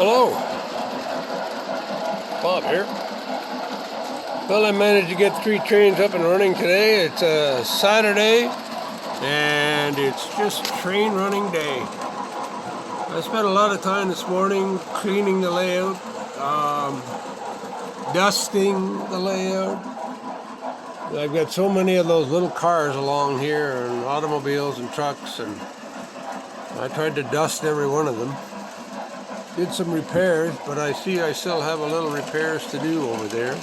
Hello, Bob here. Well, I managed to get 3 trains up and running today. It's a Saturday and it's just train running day. I spent a lot of time this morning cleaning the layout, dusting the layout. I've got so many of those little cars along here and automobiles and trucks, and I tried to dust every one of them. Did some repairs, but I see I still have a little repairs to do over there.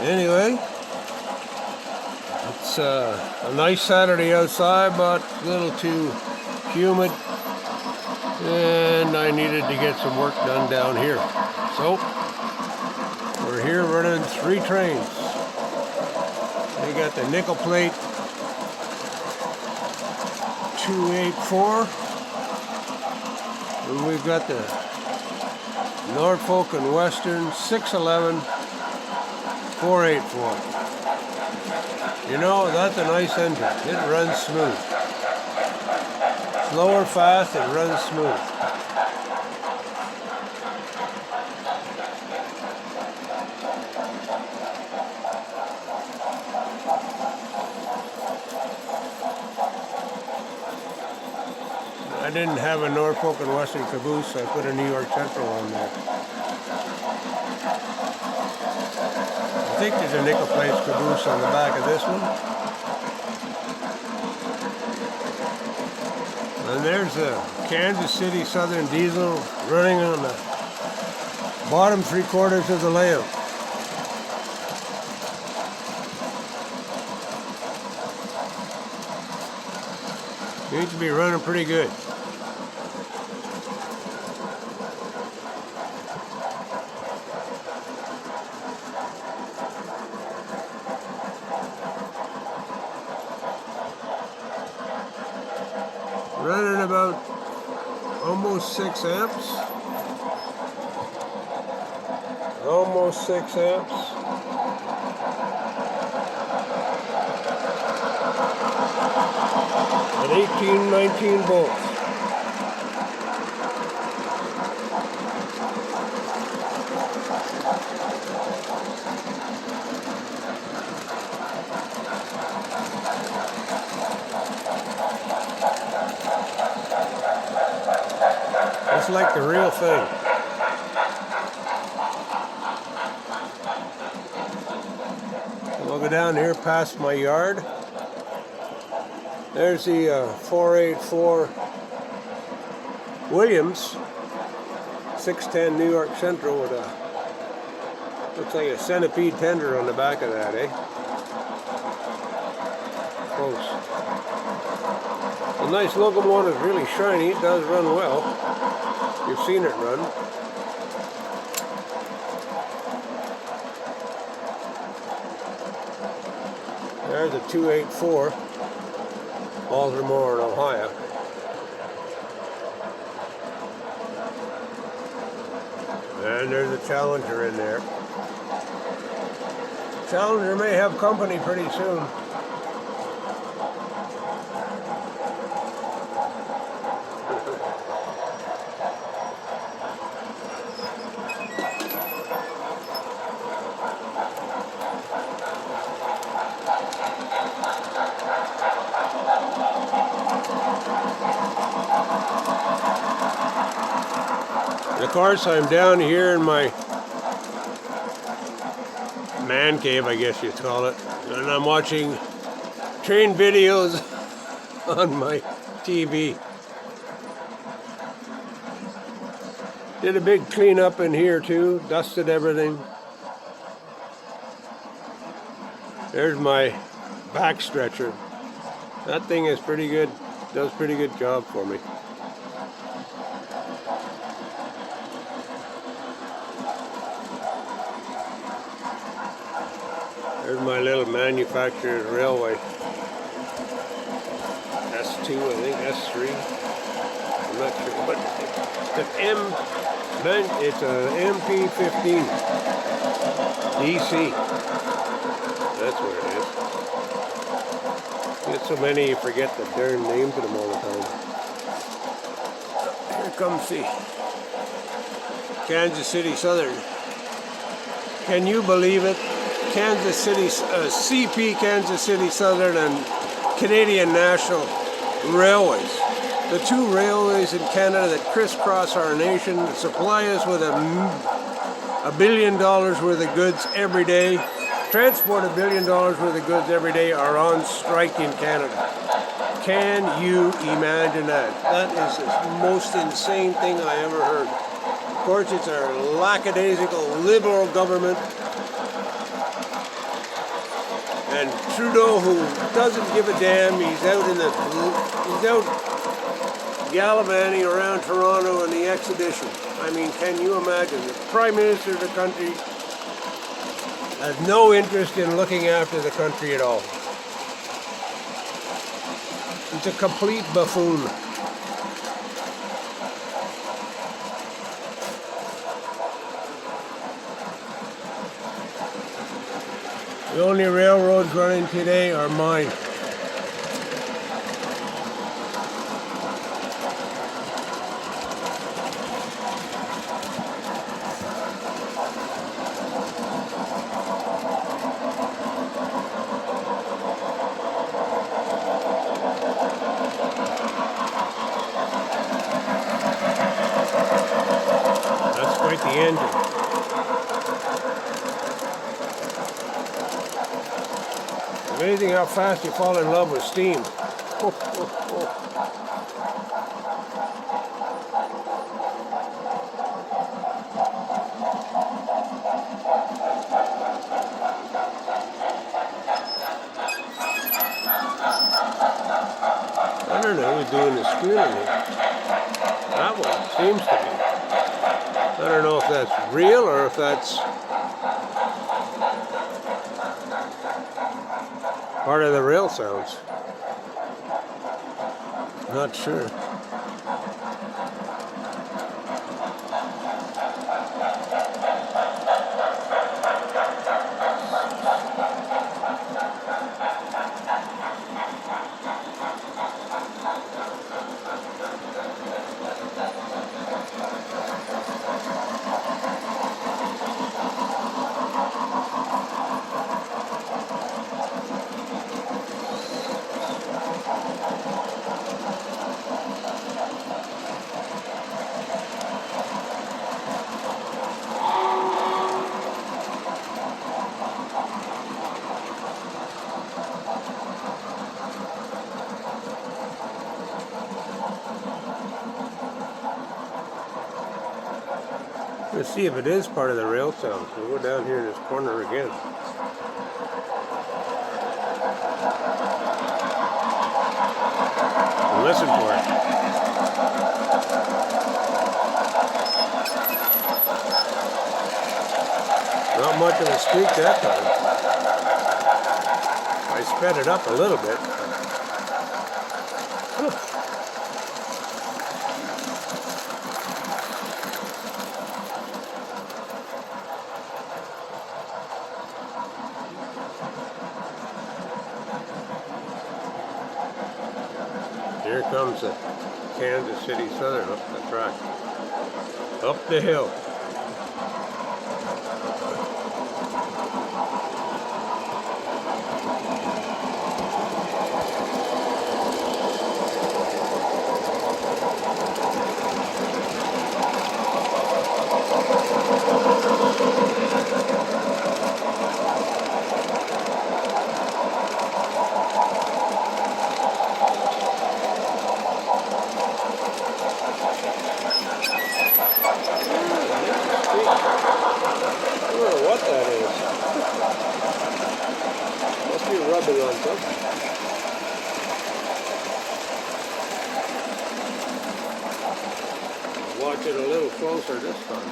Anyway, it's a nice Saturday outside, but a little too humid, and I needed to get some work done down here. So, we're here running 3 trains. We got the nickel plate 284. And we've got the Norfolk and Western 611 484. You know, that's a nice engine. It runs smooth. Slow or fast, it runs smooth. I didn't have a Norfolk and Western caboose, so I put a New York Central on there. I think there's a nickel plate caboose on the back of this one. And there's the Kansas City Southern Diesel running on the bottom 3/4 of the layout. Needs to be running pretty good. Running about almost 6 amps. Almost 6 amps. At 18-19 volts. It's like the real thing. We'll go down here past my yard. There's the 484 Williams 610 New York Central with a, looks like a centipede tender on the back of that, eh? Close. A nice locomotive, really shiny. It does run well. You've seen it run. There's a 284, Baltimore, Ohio. And there's a Challenger in there. Challenger may have company pretty soon. And of course, I'm down here in my man cave, I guess you'd call it, and I'm watching train videos on my TV. Did a big cleanup in here too, dusted everything. There's my back stretcher. That thing is pretty good, does pretty good job for me. There's my little manufacturer's railway. S2, I think, S3. I'm not sure, but it's an MP15 DC. That's what it is. Get so many you forget the darn names of them all the time. come see Kansas City Southern. Can you believe it? Kansas City, CP Kansas City Southern and Canadian National Railways. The two railways in Canada that crisscross our nation, that supply us with $1 billion worth of goods every day, transport $1 billion worth of goods every day, are on strike in Canada. Can you imagine that? That is the most insane thing I ever heard. Of course, it's our lackadaisical liberal government and Trudeau, who doesn't give a damn. He's out gallivanting around Toronto in the exhibition. I mean, can you imagine? The Prime Minister of the country has no interest in looking after the country at all. He's a complete buffoon. The only railroads running today are mine. That's quite the engine. Amazing how fast you fall in love with steam. I don't know who's doing the squealing here. That one seems to be. I don't know if that's real or if that's part of the rail sounds. Not sure. Let's see if it is part of the rail sounds. We'll go down here in this corner again. And listen for it. Not much of a squeak that time. I sped it up a little bit. Here comes the Kansas City Southern up the track, up the hill. Rubbing on something. Watch it a little closer this time.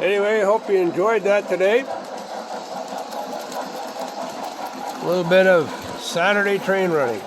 Anyway, hope you enjoyed that today. A little bit of Saturday train running.